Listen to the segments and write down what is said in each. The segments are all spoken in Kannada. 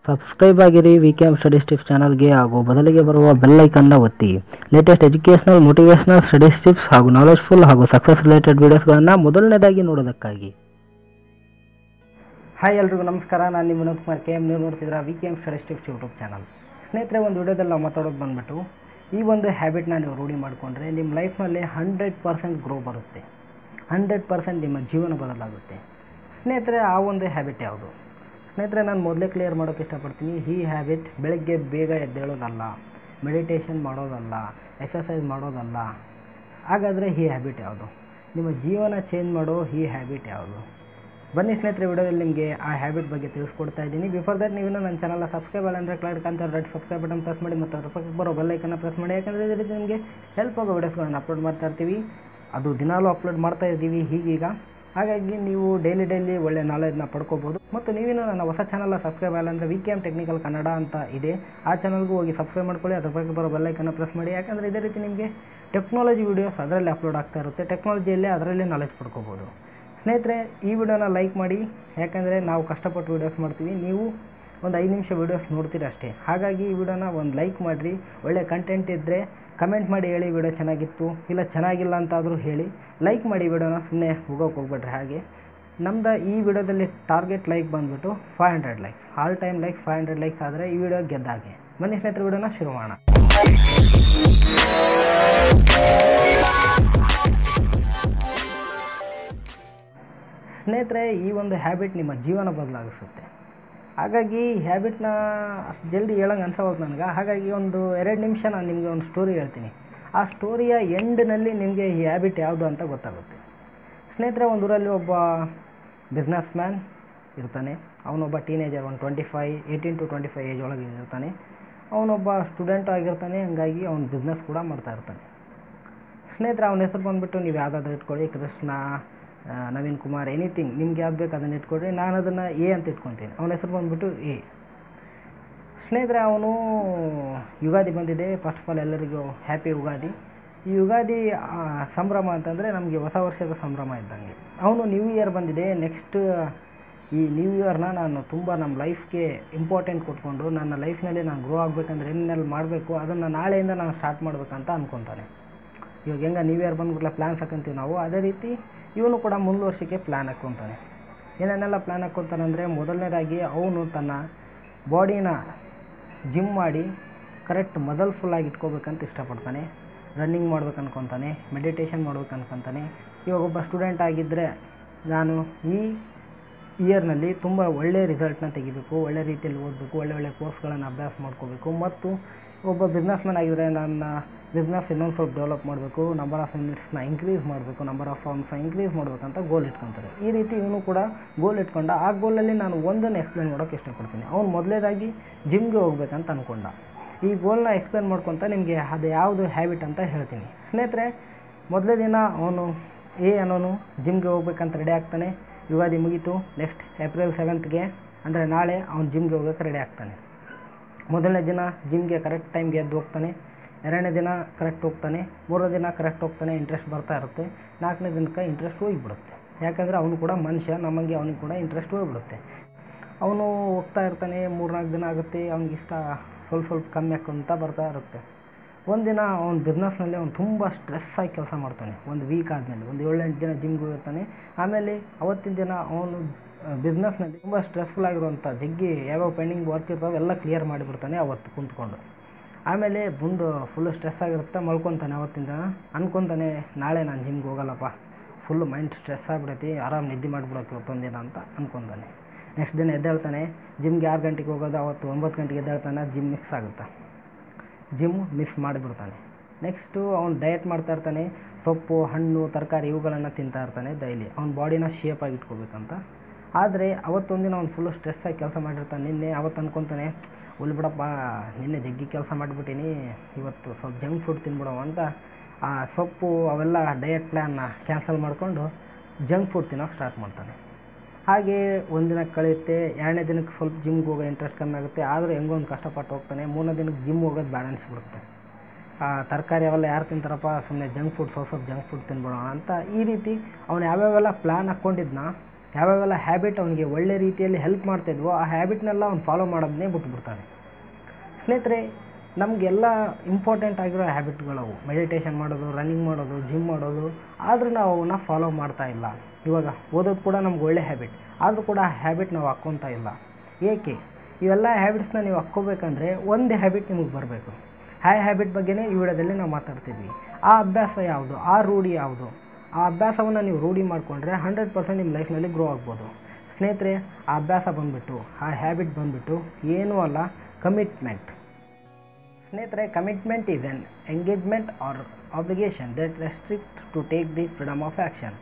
ಸಬ್ಸ್ಕ್ರೈಬ್ ಆಗಿರಿ ವಿಕೆಎಂ ಸ್ಟಡೀಸ್ ಟಿಪ್ಸ್ ಚಾನಲ್ಗೆ ಹಾಗೂ ಬದಲಿಗೆ ಬರುವ ಬೆಲ್ ಐಕನ್ನ ಒತ್ತಿ. Latest educational, motivational, studies tips ಹಾಗೂ ನಾಲೆಜ್ಫುಲ್ ಹಾಗೂ ಸಕ್ಸಸ್ ರಿಲೇಟೆಡ್ ವಿಡಿಯೋಸ್ಗಳನ್ನು ಮೊದಲನೇದಾಗಿ ನೋಡೋದಕ್ಕಾಗಿ. ಹಾಯ್ ಎಲ್ರಿಗೂ ನಮಸ್ಕಾರ. ನಾನು ನಿಮ್ಮ ವಿನೋದ್ ಕುಮಾರ್ KM. ನೀವು ನೋಡ್ತಿದ್ದೀರಾ VKM studies tips YouTube channel. ಸ್ನೇಹಿತರೆ, ಒಂದು ವಿಡಿಯೋದಲ್ಲಿ ನಾವು ಮಾತಾಡೋದು ಬಂದುಬಿಟ್ಟು ಈ ಒಂದು ಹ್ಯಾಬಿಟ್ನ ನೀವು ರೂಢಿ ಮಾಡಿಕೊಂಡ್ರೆ ನಿಮ್ಮ ಲೈಫ್ನಲ್ಲಿ 100% ಗ್ರೋ ಬರುತ್ತೆ, 100% ನಿಮ್ಮ ಜೀವನ ಬದಲಾಗುತ್ತೆ. ಸ್ನೇಹಿತರೆ, ಆ ಒಂದು ಹ್ಯಾಬಿಟ್ ಯಾವುದು? ಸ್ನೇಹಿತರೆ, ನಾನು ಮೊದಲೇ ಕ್ಲಿಯರ್ ಮಾಡೋಕ್ಕೆ ಇಷ್ಟಪಡ್ತೀನಿ. ಈ ಹ್ಯಾಬಿಟ್ ಬೆಳಗ್ಗೆ ಬೇಗ ಎದ್ದೇಳೋದಲ್ಲ, ಮೆಡಿಟೇಷನ್ ಮಾಡೋದಲ್ಲ, ಎಕ್ಸಸೈಸ್ ಮಾಡೋದಲ್ಲ. ಹಾಗಾದರೆ ಈ ಹ್ಯಾಬಿಟ್ ಯಾವುದು? ನಿಮ್ಮ ಜೀವನ ಚೇಂಜ್ ಮಾಡೋ ಈ ಹ್ಯಾಬಿಟ್ ಯಾವುದು? ಬನ್ನಿ ಸ್ನೇಹಿತರೆ, ವಿಡಿಯೋದಲ್ಲಿ ನಿಮಗೆ ಆ ಹ್ಯಾಬಿಟ್ ಬಗ್ಗೆ ತಿಳಿಸ್ಕೊಡ್ತಾ ಇದ್ದೀನಿ. ಬಿಫೋರ್ ದಟ್ ನೀವೇನು ನನ್ನ ಚಾನಲ್ನ ಸಬ್ಸ್ಕ್ರೈಬ್ ಅಂದರೆ ಕ್ಲೈಡ್ ಕಾಂತ ರೆಡ್ ಸಬ್ಸ್ಕ್ರೈಬ್ ಬಟನ್ ಪ್ರೆಸ್ ಮಾಡಿ ಮತ್ತು ಅದ್ರ ಪಕ್ಕಕ್ಕೆ ಬರೋ ಬೆಲ್ ಐಕನ್ನ ಪ್ರೆಸ್ ಮಾಡಿ. ಯಾಕಂದರೆ ಇದೇ ರೀತಿ ನಿಮಗೆ ಹೆಲ್ಪ್ ಆಗೋ ವಿಡಿಯೋಸ್ಗಳನ್ನು ಅಪ್ಲೋಡ್ ಮಾಡ್ತಾ ಇರ್ತೀವಿ. ಅದು ದಿನಾಲೂ ಅಪ್ಲೋಡ್ ಮಾಡ್ತಾ ಇದ್ದೀವಿ ಹೀಗೀಗ. ಹಾಗಾಗಿ ನೀವು ಡೈಲಿ ಒಳ್ಳೆ ನಾಲೆಜ್ನ ಪಡ್ಕೋಬೋದು. ಮತ್ತು ನೀವೇನು ನನ್ನ ಹೊಸ ಚಾನಲ್ನ ಸಬ್ಸ್ಕ್ರೈಬ್ ಆಗಲ್ಲ ಅಂದರೆ ವಿಕೆಎಂ ಟೆಕ್ನಿಕಲ್ ಕನ್ನಡ ಅಂತ ಇದೆ, ಆ ಚಾನಲ್ಗೂ ಹೋಗಿ ಸಬ್ಸ್ಕ್ರೈಬ್ ಮಾಡ್ಕೊಳ್ಳಿ. ಅದ್ರ ಬಗ್ಗೆ ಬರೋ ಬೆಲ್ಲೈಕನ್ನು ಪ್ರೆಸ್ ಮಾಡಿ. ಯಾಕಂದರೆ ಇದೇ ರೀತಿ ನಿಮಗೆ ಟೆಕ್ನಾಲಜಿ ವೀಡಿಯೋಸ್ ಅದರಲ್ಲಿ ಅಪ್ಲೋಡ್ ಆಗ್ತಾ ಇರುತ್ತೆ. ಟೆಕ್ನಾಲಜಿಯಲ್ಲೇ ಅದರಲ್ಲೇ ನಾಲೆಜ್ ಪಡ್ಕೋಬೋದು. ಸ್ನೇಹಿತರೆ, ಈ ವಿಡಿಯೋನ ಲೈಕ್ ಮಾಡಿ. ಯಾಕಂದರೆ ನಾವು ಕಷ್ಟಪಟ್ಟು ವೀಡಿಯೋಸ್ ಮಾಡ್ತೀವಿ, ನೀವು ಒಂದು 5 ನಿಮಿಷ ವೀಡಿಯೋಸ್ ನೋಡ್ತೀರಿ ಅಷ್ಟೇ. ಹಾಗಾಗಿ ಈ ವಿಡಿಯೋನ ಒಂದು ಲೈಕ್ ಮಾಡಿರಿ. ಒಳ್ಳೆ ಕಂಟೆಂಟ್ ಇದ್ದರೆ ಕಮೆಂಟ್ ಮಾಡಿ ಹೇಳಿ, ವಿಡಿಯೋ ಚೆನ್ನಾಗಿತ್ತು ಇಲ್ಲ ಚೆನ್ನಾಗಿಲ್ಲ ಅಂತಾದರೂ ಹೇಳಿ. ಲೈಕ್ ಮಾಡಿ ವಿಡಿಯೋನ, ಸುಮ್ಮನೆ ಹೋಗ್ಬೇಡ್ರಿ. ಹಾಗೆ ನಮ್ದು ಈ ವಿಡಿಯೋದಲ್ಲಿ ಟಾರ್ಗೆಟ್ ಲೈಕ್ ಬಂದುಬಿಟ್ಟು 500 likes, all time like 500 likes ಆದರೆ ಈ ವಿಡಿಯೋ ಗೆದ್ದಾಗೆ. ಬನ್ನಿ ಸ್ನೇಹಿತರೆ, ವಿಡಿಯೋನ ಶುರು ಮಾಡೋಣ. ಸ್ನೇಹಿತರೆ, ಈ ಒಂದು ಹ್ಯಾಬಿಟ್ ನಿಮ್ಮ ಜೀವನ ಬದಲಾಗಿಸುತ್ತೆ. ಹಾಗಾಗಿ ಈ ಹ್ಯಾಬಿಟ್ನ ಅಷ್ಟು ಜಲ್ದಿ ಹೇಳೋಂಗೆ ಅನ್ಸೋದು ನನಗೆ. ಹಾಗಾಗಿ ಒಂದು 2 ನಿಮಿಷ ನಾನು ನಿಮಗೆ ಒಂದು ಸ್ಟೋರಿ ಹೇಳ್ತೀನಿ. ಆ ಸ್ಟೋರಿಯ ಎಂಡ್ನಲ್ಲಿ ನಿಮಗೆ ಈ ಹ್ಯಾಬಿಟ್ ಯಾವುದು ಅಂತ ಗೊತ್ತಾಗುತ್ತೆ. ಸ್ನೇಹಿತರೆ, ಒಂದು ಊರಲ್ಲಿ ಒಬ್ಬ ಬಿಸ್ನೆಸ್ ಮ್ಯಾನ್ ಇರ್ತಾನೆ. ಅವನೊಬ್ಬ ಟೀನೇಜರ್, ಒಂದು 18 to 25 ಏಜ್ ಒಳಗೆ ಇರ್ತಾನೆ. ಅವನೊಬ್ಬ ಸ್ಟೂಡೆಂಟ್ ಆಗಿರ್ತಾನೆ. ಹಂಗಾಗಿ ಅವ್ನು ಬಿಸ್ನೆಸ್ ಕೂಡ ಮಾಡ್ತಾ ಇರ್ತಾನೆ. ಸ್ನೇಹಿತರೆ, ಅವನ ಹೆಸರು ಬಂದುಬಿಟ್ಟು ನೀವು ಯಾವುದಾದ್ರೂ ಇಟ್ಕೊಳ್ಳಿ, ಕೃಷ್ಣ, ನವೀನ್ ಕುಮಾರ್, ಎನಿಥಿಂಗ್ ನಿಮ್ಗೆ ಯಾವ್ದು ಬೇಕು ಅದನ್ನು ಇಟ್ಕೊಳ್ರಿ. ನಾನು ಅದನ್ನು ಎ ಅಂತ ಇಟ್ಕೊತೀನಿ. ಅವನ ಹೆಸರು ಬಂದುಬಿಟ್ಟು ಎ. ಸ್ನೇಹಿತರೆ, ಅವನು ಯುಗಾದಿ ಬಂದಿದೆ. ಫಸ್ಟ್ ಆಫ್ ಆಲ್ ಎಲ್ಲರಿಗೂ ಹ್ಯಾಪಿ ಯುಗಾದಿ. ಈ ಯುಗಾದಿ ಸಂಭ್ರಮ ಅಂತಂದರೆ ನಮಗೆ ಹೊಸ ವರ್ಷದ ಸಂಭ್ರಮ ಇದ್ದಂಗೆ. ಅವನು ನ್ಯೂ ಇಯರ್ ಬಂದಿದೆ. ನೆಕ್ಸ್ಟ್ ಈ ನ್ಯೂ ಇಯರ್ನ ನಾನು ತುಂಬ ನಮ್ಮ ಲೈಫ್ಗೆ ಇಂಪಾರ್ಟೆಂಟ್ ಕೊಟ್ಕೊಂಡು ನನ್ನ ಲೈಫ್ನಲ್ಲಿ ನಾನು ಗ್ರೋ ಆಗಬೇಕಂದ್ರೆ ಏನೆಲ್ಲ ಮಾಡಬೇಕು ಅದನ್ನು ನಾಳೆಯಿಂದ ನಾನು ಸ್ಟಾರ್ಟ್ ಮಾಡಬೇಕಂತ ಅಂದ್ಕೊತಾನೆ. ಇವಾಗ ಹೆಂಗೆ ನ್ಯೂ ಇಯರ್ ಬಂದ್ಬಿಟ್ಲೆ ಪ್ಲ್ಯಾನ್ಸ್ ಹಾಕೊಂತೀವಿ ನಾವು, ಅದೇ ರೀತಿ ಇವನು ಕೂಡ ಮುಂದೆ ವರ್ಷಕ್ಕೆ ಪ್ಲ್ಯಾನ್ ಹಾಕ್ಕೊತಾನೆ. ಏನೇನೆಲ್ಲ ಪ್ಲ್ಯಾನ್ ಹಾಕ್ಕೊತಾನೆ ಅಂದರೆ, ಮೊದಲನೇದಾಗಿ ಅವನು ತನ್ನ ಬಾಡಿನ ಜಿಮ್ ಮಾಡಿ ಕರೆಕ್ಟ್ ಫುಲ್ಲಾಗಿ ಇಟ್ಕೋಬೇಕಂತ ಇಷ್ಟಪಡ್ತಾನೆ. ರನ್ನಿಂಗ್ ಮಾಡ್ಬೇಕು ಅನ್ಕೊತಾನೆ, ಮೆಡಿಟೇಷನ್ ಮಾಡ್ಬೇಕು ಅನ್ಕೊತಾನೆ. ಇವಾಗ ಒಬ್ಬ ಸ್ಟೂಡೆಂಟ್ ಆಗಿದ್ದರೆ ನಾನು ಈ ಇಯರ್ನಲ್ಲಿ ತುಂಬ ಒಳ್ಳೆಯ ರಿಸಲ್ಟ್ನ ತೆಗಿಬೇಕು, ಒಳ್ಳೆ ರೀತಿಯಲ್ಲಿ ಓದಬೇಕು, ಒಳ್ಳೆ ಕೋರ್ಸ್ಗಳನ್ನು ಅಭ್ಯಾಸ ಮಾಡ್ಕೋಬೇಕು. ಮತ್ತು ಒಬ್ಬ ಬಿಸ್ನೆಸ್ ಮ್ಯಾನ್ ಆಗಿದ್ದರೆ ನನ್ನ ಬಿಸ್ನೆಸ್ ಇನ್ನೊಂದು ಸ್ವಲ್ಪ ಡೆವಲಪ್ ಮಾಡಬೇಕು, ನಂಬರ್ ಆಫ್ ಯೂನಿಟ್ಸ್ನ ಇಂಕ್ರೀಸ್ ಮಾಡಬೇಕು, ನಂಬರ್ ಆಫ್ ಫಾರ್ಮ್ಸ್ನ ಇಂಕ್ರೀಸ್ ಮಾಡಬೇಕಂತ ಗೋಲ್ ಇಟ್ಕೊತಾರೆ. ಈ ರೀತಿ ಇವನು ಕೂಡ ಗೋಲ್ ಇಟ್ಕೊಂಡ. ಆ ಗೋಲಲ್ಲಿ ನಾನು ಒಂದನ್ನು ಎಕ್ಸ್ಪ್ಲೇನ್ ಮಾಡೋಕ್ಕೆ ಇಷ್ಟಪಡ್ತೀನಿ. ಅವನು ಮೊದಲೇದಾಗಿ ಜಿಮ್ಗೆ ಹೋಗ್ಬೇಕಂತ ಅಂದ್ಕೊಂಡ. ಈ ಗೋಲ್ನ ಎಕ್ಸ್ಪ್ಲೇನ್ ಮಾಡ್ಕೊತ ನಿಮಗೆ ಅದು ಯಾವುದು ಹ್ಯಾಬಿಟ್ ಅಂತ ಹೇಳ್ತೀನಿ. ಸ್ನೇಹಿತರೆ, ಮೊದಲೇ ದಿನ ಅವನು ಅನ್ನೋನು ಜಿಮ್ಗೆ ಹೋಗ್ಬೇಕಂತ ರೆಡಿ ಆಗ್ತಾನೆ. ಯುಗಾದಿ ಮುಗೀತು. ನೆಕ್ಸ್ಟ್ April 7th ಅಂದರೆ ನಾಳೆ ಅವನು ಜಿಮ್ಗೆ ಹೋಗೋಕ್ಕೆ ರೆಡಿ ಆಗ್ತಾನೆ. ಮೊದಲನೇ ದಿನ ಜಿಮ್ಗೆ ಕರೆಕ್ಟ್ ಟೈಮ್ಗೆ ಎದ್ದು ಹೋಗ್ತಾನೆ. 2ನೇ ದಿನ ಕರೆಕ್ಟ್ ಹೋಗ್ತಾನೆ. 3ನೇ ದಿನ ಕರೆಕ್ಟ್ ಹೋಗ್ತಾನೆ. ಇಂಟ್ರೆಸ್ಟ್ ಬರ್ತಾ ಇರುತ್ತೆ. 4ನೇ ದಿನಕ್ಕೆ ಇಂಟ್ರೆಸ್ಟ್ ಹೋಗಿಬಿಡುತ್ತೆ. ಯಾಕಂದರೆ ಅವನು ಕೂಡ ಮನುಷ್ಯ, ನಮಗೆ ಅವನಿಗೆ ಕೂಡ ಇಂಟ್ರೆಸ್ಟ್ ಹೋಗಿಬಿಡುತ್ತೆ. ಅವನು ಹೋಗ್ತಾ ಇರ್ತಾನೆ. 3-4 ದಿನ ಆಗುತ್ತೆ. ಅವ್ನಿಗಿಷ್ಟ ಸ್ವಲ್ಪ ಕಮ್ಮಿ ಹಾಕೊಂತ ಬರ್ತಾ ಇರುತ್ತೆ. ಒಂದಿನ ಅವ್ನ ಬಿಸ್ನೆಸ್ನಲ್ಲಿ ಅವ್ನು ತುಂಬ ಸ್ಟ್ರೆಸ್ ಆಗಿ ಕೆಲಸ ಮಾಡ್ತಾನೆ. ಒಂದು ವೀಕ್ ಆದಮೇಲೆ ಒಂದು 7-8 ದಿನ ಜಿಮ್ಗೆ ಹೋಗಿರ್ತಾನೆ. ಆಮೇಲೆ ಅವತ್ತಿನ ದಿನ ಅವನು ಬಿಸ್ನೆಸ್ನಲ್ಲಿ ತುಂಬ ಸ್ಟ್ರೆಸ್ಫುಲ್ ಆಗಿರುವಂಥ ಜಗ್ಗಿ ಯಾವ್ಯಾವ ಪೆಂಡಿಂಗ್ ವರ್ಕ್ ಇರ್ತಾವೆ ಎಲ್ಲ ಕ್ಲಿಯರ್ ಮಾಡಿಬಿಡ್ತಾನೆ ಅವತ್ತು ಕುಂತ್ಕೊಂಡು. ಆಮೇಲೆ ಬಂದು ಫುಲ್ಲು ಸ್ಟ್ರೆಸ್ ಆಗಿರುತ್ತೆ, ಮಲ್ಕೊತಾನೆ. ಅವತ್ತಿನ ದಿನ ಅಂದ್ಕೊತಾನೆ, ನಾಳೆ ನಾನು ಜಿಮ್ಗೆ ಹೋಗಲ್ಲಪ್ಪ, ಫುಲ್ಲು ಮೈಂಡ್ ಸ್ಟ್ರೆಸ್ ಆಗಿಬಿಡೈತಿ, ಆರಾಮ್ ನಿದ್ದೆ ಮಾಡಿಬಿಡೋಕೆ ಇವತ್ತೊಂದಿನ ಅಂತ ಅಂದ್ಕೊತಾನೆ. ನೆಕ್ಸ್ಟ್ ದಿನ ಎದ್ದೇಳ್ತಾನೆ. ಜಿಮ್ಗೆ 6 ಗಂಟೆಗೆ ಹೋಗೋದು, ಅವತ್ತು 9 ಗಂಟೆಗೆ ಎದ್ದೇಳ್ತಾನೆ. ಜಿಮ್ ಮಿಸ್ ಮಾಡಿಬಿಡ್ತಾನೆ. ನೆಕ್ಸ್ಟು ಅವ್ನು ಡಯಟ್ ಮಾಡ್ತಾ ಇರ್ತಾನೆ. ಸೊಪ್ಪು, ಹಣ್ಣು, ತರಕಾರಿ ಇವುಗಳನ್ನು ತಿಂತಾ ಇರ್ತಾನೆ ಡೈಲಿ, ಅವ್ನ ಬಾಡಿನ ಶೇಪಾಗಿ ಇಟ್ಕೋಬೇಕಂತ. ಆದರೆ ಅವತ್ತೊಂದಿನ ಅವ್ನು ಫುಲ್ಲು ಸ್ಟ್ರೆಸ್ ಆಗಿ ಕೆಲಸ ಮಾಡಿರ್ತಾನೆ. ನಿನ್ನೆ ಅವತ್ತು ಅಂದ್ಕೊತಾನೆ, ಬಿಡಪ್ಪ, ನಿನ್ನೆ ಜಗ್ಗಿ ಕೆಲಸ ಮಾಡಿಬಿಟ್ಟಿನಿ, ಇವತ್ತು ಸ್ವಲ್ಪ ಜಂಕ್ ಫುಡ್ ತಿನ್ಬಿಡವ ಅಂತ ಆ ಸೊಪ್ಪು ಅವೆಲ್ಲ ಡಯಟ್ ಪ್ಲ್ಯಾನ್ನ ಕ್ಯಾನ್ಸಲ್ ಮಾಡಿಕೊಂಡು ಜಂಕ್ ಫುಡ್ ತಿನ್ನೋಕೆ ಸ್ಟಾರ್ಟ್ ಮಾಡ್ತಾನೆ. ಹಾಗೆ ಒಂದಿನ ಕಳೆಯುತ್ತೆ. 2ನೇ ದಿನಕ್ಕೆ ಸ್ವಲ್ಪ ಜಿಮ್ಗೆ ಹೋಗೋ ಇಂಟ್ರೆಸ್ಟ್ ಕಮ್ಮಿ ಆಗುತ್ತೆ. ಆದರೂ ಹೆಂಗೋ ಒಂದು ಕಷ್ಟಪಟ್ಟು ಹೋಗ್ತಾನೆ. 3ನೇ ದಿನಕ್ಕೆ ಜಿಮ್ ಹೋಗೋದು ಬೇಡ ಅನಿಸ್ಬಿಡುತ್ತೆ. ತರಕಾರಿ ಅವೆಲ್ಲ ಯಾರು ತಿಂತಾರಪ್ಪ, ಸುಮ್ಮನೆ ಜಂಕ್ ಫುಡ್, ಸ್ವಲ್ಪ ಜಂಕ್ ಫುಡ್ ತಿನ್ಬಿಡೋಣ ಅಂತ. ಈ ರೀತಿ ಅವನು ಯಾವ್ಯಾವೆಲ್ಲ ಪ್ಲ್ಯಾನ್ ಹಾಕ್ಕೊಂಡಿದ್ನ ಯಾವ್ಯಾವೆಲ್ಲ ಹ್ಯಾಬಿಟ್ ಅವನಿಗೆ ಒಳ್ಳೆ ರೀತಿಯಲ್ಲಿ ಹೆಲ್ಪ್ ಮಾಡ್ತಾಯಿದ್ವೋ ಆ ಹ್ಯಾಬಿಟ್ನೆಲ್ಲ ಅವ್ನು ಫಾಲೋ ಮಾಡೋದನ್ನೇ ಬಿಟ್ಬಿಡ್ತಾನೆ. ಸ್ನೇಹಿತರೆ, ನಮಗೆಲ್ಲ ಇಂಪಾರ್ಟೆಂಟ್ ಆಗಿರೋ ಹ್ಯಾಬಿಟ್ಗಳವು, ಮೆಡಿಟೇಷನ್ ಮಾಡೋದು, ರನ್ನಿಂಗ್ ಮಾಡೋದು, ಜಿಮ್ ಮಾಡೋದು, ಆದರೂ ನಾವು ಅವನ್ನ ಫಾಲೋ ಮಾಡ್ತಾ ಇಲ್ಲ. ಇವಾಗ ಓದೋದು ಕೂಡ ನಮ್ಗೆ ಒಳ್ಳೆ ಹ್ಯಾಬಿಟ್, ಆದರೂ ಕೂಡ ಆ ಹ್ಯಾಬಿಟ್ ನಾವು ಹಾಕ್ಕೊತಾ ಇಲ್ಲ. ಏಕೆ? ಇವೆಲ್ಲ ಹ್ಯಾಬಿಟ್ಸ್ನ ನೀವು ಹಾಕ್ಕೋಬೇಕಂದ್ರೆ ಒಂದು ಹ್ಯಾಬಿಟ್ ನಿಮಗೆ ಬರಬೇಕು. ಆ ಹ್ಯಾಬಿಟ್ ಬಗ್ಗೆನೇ ಈ ವಿಡಿಯೋದಲ್ಲಿ ನಾವು ಮಾತಾಡ್ತಿದ್ವಿ. ಆ ಅಭ್ಯಾಸ ಯಾವುದು, ಆ ರೂಢಿ ಯಾವುದು, ಆ ಅಭ್ಯಾಸವನ್ನು ನೀವು ರೂಢಿ ಮಾಡಿಕೊಂಡ್ರೆ 100% ನಿಮ್ಮ ಲೈಫ್ನಲ್ಲಿ ಗ್ರೋ ಆಗ್ಬೋದು. ಸ್ನೇಹಿತರೆ, ಆ ಅಭ್ಯಾಸ ಬಂದುಬಿಟ್ಟು, ಆ ಹ್ಯಾಬಿಟ್ ಬಂದುಬಿಟ್ಟು ಏನೂ ಅಲ್ಲ, ಕಮಿಟ್ಮೆಂಟ್. ಸ್ನೇಹಿತರೆ, commitment is an engagement or obligation that restrict to take the freedom of action.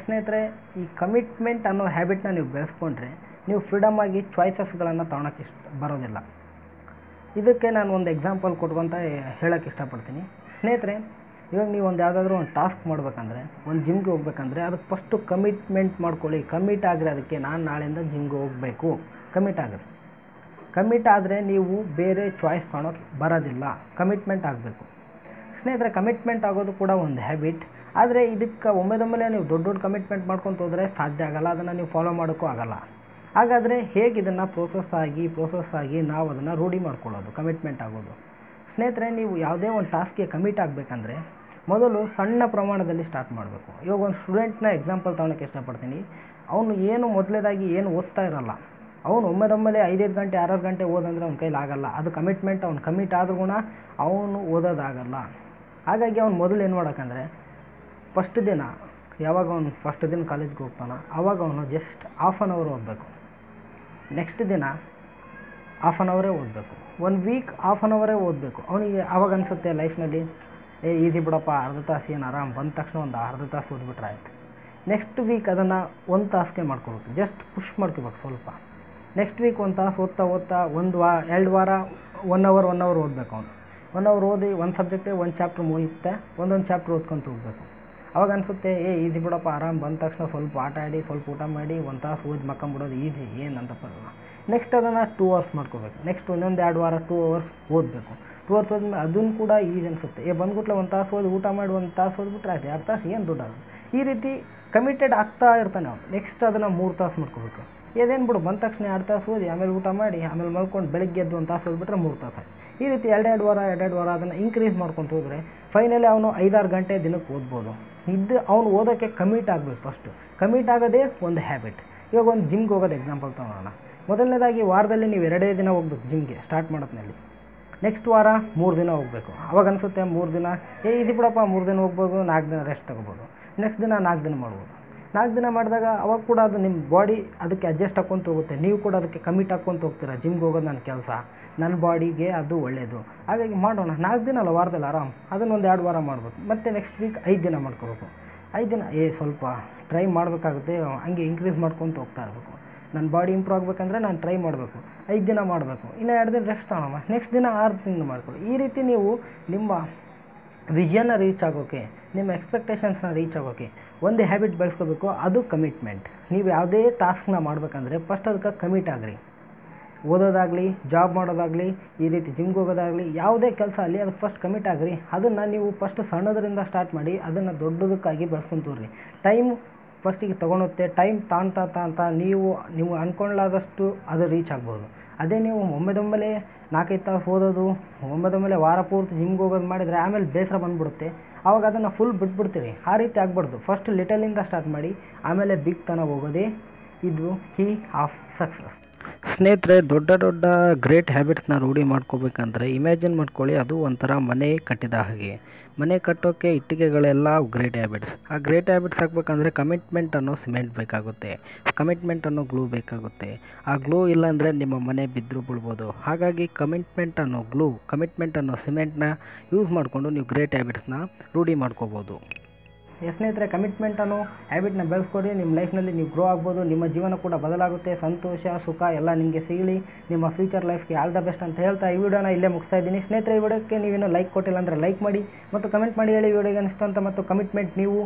ಸ್ನೇಹಿತರೆ, ಈ ಕಮಿಟ್ಮೆಂಟ್ ಅನ್ನೋ ಹ್ಯಾಬಿಟ್ನ ನೀವು ಬೆಳೆಸ್ಕೊಂಡ್ರೆ ನೀವು ಫ್ರೀಡಮ್ ಆಗಿ ಚಾಯ್ಸಸ್ಗಳನ್ನು ತೊಗೊಳಕ್ಕೆ ಬರೋದಿಲ್ಲ. ಇದಕ್ಕೆ ನಾನು ಒಂದು ಎಕ್ಸಾಂಪಲ್ ಕೊಟ್ಕೊಂತ ಹೇಳೋಕ್ಕೆ ಇಷ್ಟಪಡ್ತೀನಿ. ಸ್ನೇಹಿತರೆ, ಇವಾಗ ನೀವು ಒಂದು ಯಾವುದಾದ್ರೂ ಒಂದು ಟಾಸ್ಕ್ ಮಾಡಬೇಕಂದ್ರೆ, ಒಂದು ಜಿಮ್ಗೆ ಹೋಗ್ಬೇಕಂದ್ರೆ ಅದಕ್ಕೆ ಫಸ್ಟು ಕಮಿಟ್ಮೆಂಟ್ ಮಾಡ್ಕೊಳ್ಳಿ. ಕಮಿಟ್ ಆಗಿರಿ, ಅದಕ್ಕೆ ನಾನು ನಾಳೆಯಿಂದ ಜಿಮ್ಗೆ ಹೋಗಬೇಕು, ಕಮಿಟ್ ಆಗಿರಿ. ಕಮಿಟ್ ಆದರೆ ನೀವು ಬೇರೆ ಚಾಯ್ಸ್ ಕಾಣೋಕ್ಕೆ ಬರೋದಿಲ್ಲ, ಕಮಿಟ್ಮೆಂಟ್ ಆಗಬೇಕು. ಸ್ನೇಹಿತರೆ, ಕಮಿಟ್ಮೆಂಟ್ ಆಗೋದು ಕೂಡ ಒಂದು ಹ್ಯಾಬಿಟ್. ಆದರೆ ಇದಕ್ಕೆ ಒಮ್ಮೆದೊಮ್ಮೆಲೆ ನೀವು ದೊಡ್ಡ ದೊಡ್ಡ ಕಮಿಟ್ಮೆಂಟ್ ಮಾಡ್ಕೊತ ಹೋದರೆ ಸಾಧ್ಯ ಆಗೋಲ್ಲ, ಅದನ್ನು ನೀವು ಫಾಲೋ ಮಾಡೋಕ್ಕೂ ಆಗೋಲ್ಲ. ಹಾಗಾದರೆ ಹೇಗೆ ಇದನ್ನು ಪ್ರೋಸೆಸ್ ಆಗಿ ನಾವು ಅದನ್ನು ರೂಢಿ ಮಾಡ್ಕೊಳ್ಳೋದು, ಕಮಿಟ್ಮೆಂಟ್ ಆಗೋದು? ಸ್ನೇಹಿತರೆ, ನೀವು ಯಾವುದೇ ಒಂದು ಟಾಸ್ಕ್ಗೆ ಕಮಿಟ್ ಆಗಬೇಕಂದ್ರೆ ಮೊದಲು ಸಣ್ಣ ಪ್ರಮಾಣದಲ್ಲಿ ಸ್ಟಾರ್ಟ್ ಮಾಡಬೇಕು. ಇವಾಗ ಒಂದು ಸ್ಟೂಡೆಂಟ್ನ ಎಕ್ಸಾಂಪಲ್ ತೊಗೊಳಕ್ಕೆ ಇಷ್ಟಪಡ್ತೀನಿ. ಅವನು ಮೊದಲೇದಾಗಿ ಏನು ಓದ್ತಾ ಇರೋಲ್ಲ, ಅವನು ಒಮ್ಮೆದೊಮ್ಮೆಲೆ 5-5 ಗಂಟೆ 6 ಗಂಟೆ ಓದಂದರೆ ಅವ್ನ ಕೈಲಿ ಆಗಲ್ಲ. ಅದು ಕಮಿಟ್ಮೆಂಟ್, ಅವ್ನು ಕಮಿಟ್ ಆದ್ರೂ ಅವನು ಓದೋದಾಗಲ್ಲ. ಹಾಗಾಗಿ ಅವ್ನು ಮೊದಲು ಏನು ಮಾಡೋಕ್ಕಂದ್ರೆ ಫಸ್ಟ್ ದಿನ, ಯಾವಾಗ ಅವನು ಫಸ್ಟ್ ದಿನ ಕಾಲೇಜ್ಗೆ ಹೋಗ್ತಾನೋ ಆವಾಗ ಅವನು ಜಸ್ಟ್ ಹಾಫ್ ಆನ್ ಅವರ್ ಓದಬೇಕು. ನೆಕ್ಸ್ಟ್ ದಿನ ಹಾಫ್ ಆನ್ ಅವರೇ ಓದಬೇಕು. 1 ವೀಕ್ ಹಾಫ್ ಆನ್ ಅವರೇ ಓದಬೇಕು. ಅವನಿಗೆ ಆವಾಗ ಅನಿಸುತ್ತೆ ಲೈಫ್ನಲ್ಲಿ, ಈಸಿ ಬಿಡಪ್ಪ, ಅರ್ಧ ತಾಸು ಏನು ಆರಾಮ್, ಬಂದ ತಕ್ಷಣ ಒಂದು ಅರ್ಧ ತಾಸು ಓದ್ಬಿಟ್ರೆ ಆಯ್ತು. ನೆಕ್ಸ್ಟ್ ವೀಕ್ ಅದನ್ನು 1 ತಾಸಿಗೆ ಮಾಡ್ಕೋಬೇಕು, ಜಸ್ಟ್ ಪುಷ್ ಮಾಡ್ಕೋಬೇಕು ಸ್ವಲ್ಪ. ನೆಕ್ಸ್ಟ್ ವೀಕ್ 1 ತಾಸು ಓದ್ತಾ 2 ವಾರ 1 ಅವರ್ ಓದಬೇಕು. ಅವನು 1 ಅವರ್ ಓದಿ ಒಂದು ಸಬ್ಜೆಕ್ಟೇ 1 ಚಾಪ್ಟರ್ ಮುಗಿಯುತ್ತೆ, ಒಂದೊಂದು ಚಾಪ್ಟರ್ ಓದ್ಕೊತ ಹೋಗ್ಬೇಕು. ಅವಾಗ ಅನಿಸುತ್ತೆ, ಈಸಿ ಬಿಡಪ್ಪ, ಆರಾಮ್, ಬಂದ ತಕ್ಷಣ ಸ್ವಲ್ಪ ಆಟ ಆಡಿ, ಸ್ವಲ್ಪ ಊಟ ಮಾಡಿ 1 ತಾಸು ಓದಿ ಮಕ್ಕಂಬಿಡೋದು ಈಸಿ, ಏನಂತ ಬರೋಲ್ಲ. ನೆಕ್ಸ್ಟ್ ಅದನ್ನು 2 ಅವರ್ಸ್ ಮಾಡ್ಕೋಬೇಕು. ನೆಕ್ಸ್ಟ್ ಇನ್ನೊಂದು 2 ವಾರ 2 ಅವರ್ಸ್ ಓದಬೇಕು. 2 ಅವರ್ಸ್ ಓದ್ಮೇಲೆ ಅದನ್ನು ಕೂಡ ಈಸಿ ಅನಿಸುತ್ತೆ. ಬಂದ್ಬಿಟ್ಲೆ 1 ತಾಸು ಓದಿ ಊಟ ಮಾಡಿ 1 ತಾಸು ಓದ್ಬಿಟ್ರೆ ಆಯ್ತು, 2 ತಾಸು ಏನು ದುಡ್ಡಾಗುತ್ತೆ. ಈ ರೀತಿ ಕಮಿಟೆಡ್ ಆಗ್ತಾ ಇರ್ತಾನೆ ಅವನು. ನೆಕ್ಸ್ಟ್ ಅದನ್ನು 3 ತಾಸು ಮಾಡ್ಕೋಬೇಕು. ಏನೇನು ಬಿಡು, ಬಂದ ತಕ್ಷಣ 2 ತಾಸು ಓದಿ ಆಮೇಲೆ ಊಟ ಮಾಡಿ ಆಮೇಲೆ ಮಲ್ಕೊಂಡು ಬೆಳಗ್ಗೆ ಎದ್ದು 1 ತಾಸು ಓದ್ಬಿಟ್ರೆ 3 ತಾಸು ಆಯ್ತು. ಈ ರೀತಿ 2 ವಾರ ಅದನ್ನು ಇನ್ಕ್ರೀಸ್ ಮಾಡ್ಕೊತ ಹೋದರೆ ಫೈನಲಿ ಅವನು 5-6 ಗಂಟೆ ದಿನಕ್ಕೆ ಓದ್ಬೋದು. ಅವನು ಓದೋಕ್ಕೆ ಕಮಿಟ್ ಆಗಬೇಕು. ಫಸ್ಟು ಕಮಿಟ್ ಆಗೋದೇ ಒಂದು ಹ್ಯಾಬಿಟ್. ಇವಾಗ ಒಂದು ಜಿಮ್ಗೆ ಹೋಗೋದು ಎಕ್ಸಾಂಪಲ್ ತೊಗೊಳೋಣ. ಮೊದಲನೇದಾಗಿ ವಾರದಲ್ಲಿ ನೀವು 2 ದಿನ ಹೋಗ್ಬೇಕು ಜಿಮ್ಗೆ ಸ್ಟಾರ್ಟ್ ಮಾಡೋದ್ನಲ್ಲಿ. ನೆಕ್ಸ್ಟ್ ವಾರ 3 ದಿನ ಹೋಗಬೇಕು. ಅವಾಗ ಅನಿಸುತ್ತೆ 3 ದಿನ ಇದು ಬಿಡಪ್ಪ, 3 ದಿನ ಹೋಗ್ಬೋದು, 4 ದಿನ ರೆಸ್ಟ್ ತೊಗೋಬೋದು. ನೆಕ್ಸ್ಟ್ ದಿನ 4 ದಿನ ಮಾಡ್ಬೋದು. 4 ದಿನ ಮಾಡಿದಾಗ ಅವಾಗ ಕೂಡ ಅದು ನಿಮ್ಮ ಬಾಡಿ ಅದಕ್ಕೆ ಅಡ್ಜಸ್ಟ್ ಹಾಕ್ಕೊಂತ ಹೋಗುತ್ತೆ. ನೀವು ಕೂಡ ಅದಕ್ಕೆ ಕಮಿಟ್ ಹಾಕ್ಕೊಂತ ಹೋಗ್ತೀರಾ, ಜಿಮ್ಗೆ ಹೋಗೋದು ನನ್ನ ಕೆಲಸ, ನನ್ನ ಬಾಡಿಗೆ ಅದು ಒಳ್ಳೆಯದು, ಹಾಗಾಗಿ ಮಾಡೋಣ. 4 ದಿನ ಅಲ್ಲ ವಾರದಲ್ಲಿ ಆರಾಮ್, ಅದನ್ನೊಂದು 2 ವಾರ ಮಾಡ್ಬೇಕು. ಮತ್ತು ನೆಕ್ಸ್ಟ್ ವೀಕ್ 5 ದಿನ ಮಾಡ್ಕೋಬೇಕು. 5 ದಿನ ಸ್ವಲ್ಪ ಟ್ರೈ ಮಾಡಬೇಕಾಗುತ್ತೆ, ಹಂಗೆ ಇನ್ಕ್ರೀಸ್ ಮಾಡ್ಕೊತ ಹೋಗ್ತಾ ಇರಬೇಕು. ನನ್ನ ಬಾಡಿ ಇಂಪ್ರೂವ್ ಆಗಬೇಕಂದ್ರೆ ನಾನು ಟ್ರೈ ಮಾಡಬೇಕು. 5 ದಿನ ಮಾಡಬೇಕು, ಇನ್ನು 2 ದಿನ ರೆಸ್ಟ್ ತಗೊಳ್ಳೋಣ, ನೆಕ್ಸ್ಟ್ ದಿನ 6 ದಿನ ಮಾಡ್ಕೊಳ್ಳಿ. ಈ ರೀತಿ ನೀವು ನಿಮ್ಮ ವಿಷನ್ನ ರೀಚ್ ಆಗೋಕ್ಕೆ, ನಿಮ್ಮ ಎಕ್ಸ್ಪೆಕ್ಟೇಷನ್ಸ್ನ ರೀಚ್ ಆಗೋಕ್ಕೆ ಒಂದು ಹ್ಯಾಬಿಟ್ ಬೆಳೆಸ್ಕೋಬೇಕು, ಅದು ಕಮಿಟ್ಮೆಂಟ್. ನೀವು ಯಾವುದೇ ಟಾಸ್ಕ್ನ ಮಾಡಬೇಕಂದ್ರೆ ಫಸ್ಟ್ ಅದಕ್ಕೆ ಕಮಿಟ್ ಆಗಿರಿ. ಓದೋದಾಗಲಿ, ಜಾಬ್ ಮಾಡೋದಾಗಲಿ, ಈ ರೀತಿ ಜಿಮ್ಗೆ ಹೋಗೋದಾಗಲಿ, ಯಾವುದೇ ಕೆಲಸ ಆಗಲಿ ಅದಕ್ಕೆ ಫಸ್ಟ್ ಕಮಿಟ್ ಆಗಿರಿ. ಅದನ್ನು ನೀವು ಫಸ್ಟ್ ಸಣ್ಣದರಿಂದ ಸ್ಟಾರ್ಟ್ ಮಾಡಿ ಅದನ್ನು ದೊಡ್ಡದಕ್ಕಾಗಿ ಬೆಳೆಸ್ಕೊಂತೂರ್ರಿ. ಟೈಮ್ ಫಸ್ಟಿಗೆ ತೊಗೊಳುತ್ತೆ. ಟೈಮ್ ತಾಂತ ನೀವು ಅಂದ್ಕೊಳ್ಳಾದಷ್ಟು ಅದು ರೀಚ್ ಆಗ್ಬೋದು. ಅದೇ ನೀವು ಒಮ್ಮೆದೊಮ್ಮೆಲೆ 4-5 ತಾಸು ಓದೋದು, ಒಮ್ಮೆದೊಮ್ಮೆಲೆ ವಾರ ಪೂರ್ತಿ ಜಿಮ್ಗೆ ಹೋಗೋದು ಮಾಡಿದರೆ ಆಮೇಲೆ ಬೇಸರ ಬಂದುಬಿಡುತ್ತೆ. ಆವಾಗ ಅದನ್ನು ಫುಲ್ ಬಿಟ್ಬಿಡ್ತೀರಿ. ಆ ರೀತಿ ಆಗಬಾರ್ದು. ಫಸ್ಟ್ ಲಿಟಲಿಂದ ಸ್ಟಾರ್ಟ್ ಮಾಡಿ ಆಮೇಲೆ ಬಿಗ್ ತನಕ ಹೋಗೋದೇ ಇದು ಕೀ ಆಫ್ ಸಕ್ಸಸ್. ಸ್ನೇಹಿತರೆ, ದೊಡ್ಡ ಗ್ರೇಟ್ ಹ್ಯಾಬಿಟ್ಸ್ನ ರೂಢಿ ಮಾಡ್ಕೋಬೇಕಂದ್ರೆ ಇಮ್ಯಾಜಿನ್ ಮಾಡ್ಕೊಳ್ಳಿ, ಅದು ಒಂಥರ ಮನೆ ಕಟ್ಟಿದ ಹಾಗೆ. ಮನೆ ಕಟ್ಟೋಕ್ಕೆ ಇಟ್ಟಿಗೆಗಳೆಲ್ಲ ಗ್ರೇಟ್ ಹ್ಯಾಬಿಟ್ಸ್. ಆ ಗ್ರೇಟ್ ಹ್ಯಾಬಿಟ್ಸ್ ಹಾಕ್ಬೇಕಂದ್ರೆ ಕಮಿಟ್ಮೆಂಟ್ ಅನ್ನೋ ಸಿಮೆಂಟ್ ಬೇಕಾಗುತ್ತೆ, ಕಮಿಟ್ಮೆಂಟ್ ಅನ್ನೋ ಗ್ಲೂ ಬೇಕಾಗುತ್ತೆ. ಆ ಗ್ಲೂ ಇಲ್ಲಾಂದರೆ ನಿಮ್ಮ ಮನೆ ಬಿದ್ದರೂ ಬೀಳ್ಬೋದು. ಹಾಗಾಗಿ ಕಮಿಟ್ಮೆಂಟ್ ಅನ್ನೋ ಸಿಮೆಂಟ್ನ ಯೂಸ್ ಮಾಡಿಕೊಂಡು ನೀವು ಗ್ರೇಟ್ ಹ್ಯಾಬಿಟ್ಸ್ನ ರೂಢಿ ಮಾಡ್ಕೋಬೋದು. ಸ್ನೇಹಿತರೆ, ಕಮಿಟ್ಮೆಂಟ್ ಅನ್ನೋ ಹ್ಯಾಬಿಟ್ನ ಬೆಳೆಸ್ಕೊಡಿ. ನಿಮ್ಮ ಲೈಫ್ನಲ್ಲಿ ನೀವು ಗ್ರೋ ಆಗ್ಬೋದು, ನಿಮ್ಮ ಜೀವನ ಕೂಡ ಬದಲಾಗುತ್ತೆ. ಸಂತೋಷ, ಸುಖ ಎಲ್ಲ ನಿಮಗೆ ಸಿಗಲಿ. ನಿಮ್ಮ ಫ್ಯೂಚರ್ ಲೈಫ್ಗೆ ಆಲ್ ದ ಬೆಸ್ಟ್ ಅಂತ ಹೇಳ್ತಾ ಈ ವಿಡಿಯೋನ ಇಲ್ಲೇ ಮುಗಿಸ್ತಾ ಇದ್ದೀನಿ. ಸ್ನೇಹಿತರೆ, ಈ ವಿಡಿಯೋಕ್ಕೆ ನೀವೇನೋ ಲೈಕ್ ಕೊಟ್ಟಿಲ್ಲ ಅಂದರೆ ಲೈಕ್ ಮಾಡಿ ಮತ್ತು ಕಮೆಂಟ್ ಮಾಡಿ ಹೇಳಿ ವಿಡಿಯೋಗೆ ಅನಿಸ್ತು ಅಂತ. ಮತ್ತು ಕಮಿಟ್ಮೆಂಟ್ ನೀವು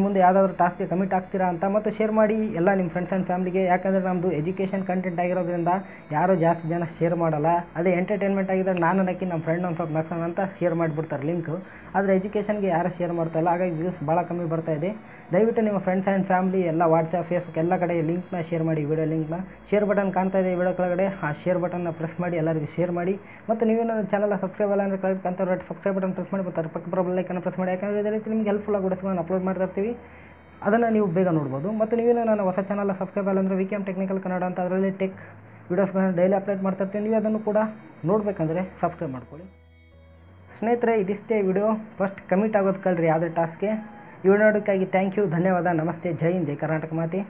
ಮುಂದೆ ಯಾವುದಾದ್ರೂ ಟಾಸ್ಕ್ಗೆ ಕಮಿಟ್ ಆಗ್ತೀರಾ ಅಂತ ಮತ್ತು ಶೇರ್ ಮಾಡಿ ಎಲ್ಲ ನಿಮ್ಮ ಫ್ರೆಂಡ್ಸ್ ಆ್ಯಂಡ್ ಫ್ಯಾಮಿಲಿಗೆ. ಯಾಕಂದರೆ ನಮ್ಮದು ಎಜುಕೇಷನ್ ಕಂಟೆಂಟ್ ಆಗಿರೋದ್ರಿಂದ ಯಾರೂ ಜಾಸ್ತಿ ಜನ ಶೇರ್ ಮಾಡಲ್ಲ. ಅದೇ ಎಂಟರ್ಟೈನ್ಮೆಂಟ್ ಆಗಿದ್ದರೆ ನಾನು ನಕ್ಕಿ ನಮ್ಮ ಫ್ರೆಂಡ್ ಒಂದು ಸ್ವಲ್ಪ ನಗ್ಸೋಣ ಅಂತ ಶೇರ್ ಮಾಡಿಬಿಡ್ತಾರೆ ಲಿಂಕು. ಆದರೆ ಎಜುಕೇಷನ್ಗೆ ಯಾರು ಶೇರ್ ಮಾಡ್ತಾಯಿಲ್ಲ. ಹಾಗಾಗಿ ವ್ಯೂಸ್ ಭಾಳ ಕಮ್ಮಿ ಬರ್ತಾ ಇದೆ. ದಯವಿಟ್ಟು ನಿಮ್ಮ ಫ್ರೆಂಡ್ಸ್ ಆ್ಯಂಡ್ ಫ್ಯಾಮಿಲಿ ಎಲ್ಲ ವಾಟ್ಸಪ್, ಫೇಸ್ಬುಕ್ ಎಲ್ಲ ಕಡೆ ಲಿಂಕ್ನ ಶೇರ್ ಮಾಡಿ. ವಿಡಿಯೋ ಲಿಂಕ್ನ ಶೇರ್ ಬಟನ್ ಕಾಣ್ತಾ ಇದೆ ವಿಡಿಯೋ ಕೆಳಗಡೆ, ಆ ಶೇರ್ ಬಟನ್ನ ಪ್ರೆಸ್ ಮಾಡಿ ಎಲ್ಲರಿಗೂ ಶೇರ್ ಮಾಡಿ. ಮತ್ತು ನೀವು ನನ್ನ ಚಾನಲ್ ಸಬ್ಸ್ಕ್ರೈಬ್ ಅಲ್ಲ ಅಂದರೆ ಕೆಳಗೆ ಕಾಣ್ತಾ ಇರೋ ಸಬ್ಸ್ಕ್ರೈಬ್ ಬಟನ್ ಪ್ರೆಸ್ ಮಾಡಿ, ಮತ್ತು ಪಕ್ಕ ಬರೋ ಬೆಲ್ ಐಕನ್ನ ಪ್ರೆಸ್ ಮಾಡಿ. ಯಾಕಂದರೆ ಇದೇ ರೀತಿ ನಿಮಗೆ ಹೆಲ್ಪ್ಫುಲ್ ಆಗಿ ವಿಡಿಯೋಸ್ಗಳನ್ನು ಅಪ್ಲೋಡ್ ಮಾಡ್ತಾ ಇರ್ತೀವಿ, ಅದನ್ನು ನೀವು ಬೇಗ ನೋಡ್ಬೋದು. ಮತ್ತು ನೀವೇನು ನನ್ನ ಹೊಸ ಚಾನಲ್ ಸಬ್ಸ್ಕ್ರೈಬ್ ಅಲ್ಲ ಅಂದರೆ ವಿಕೆಎಂ ಟೆಕ್ನಿಕಲ್ ಕನ್ನಡ ಅಂತ, ಅದರಲ್ಲಿ ಟೆಕ್ ವೀಡಿಯೋಸ್ಗಳನ್ನ ಡೈಲಿ ಅಪ್ಲೋಡ್ ಮಾಡ್ತಾ ಇರ್ತೀವಿ. ನೀವು ಅದನ್ನು ಕೂಡ ನೋಡಬೇಕಂದ್ರೆ ಸಬ್ಸ್ಕ್ರೈಬ್ ಮಾಡ್ಕೊಳ್ಳಿ. ಸ್ನೇಹಿತರೆ, ಇದಿಷ್ಟೇ ವಿಡಿಯೋ. ಫಸ್ಟ್ ಕಮಿಟ್ ಆಗೋದು ಕಲ್ರಿ ಯಾವುದೇ ಟಾಸ್ಕ್ಗೆ. ಈ ವಿಡಿಯೋ ನೋಡೋಕ್ಕಾಗಿ ಥ್ಯಾಂಕ್ ಯು, ಧನ್ಯವಾದ, ನಮಸ್ತೆ, ಜೈ ಹಿಂದ್, ಜೈ ಕರ್ನಾಟಕ ಮಾತೆ.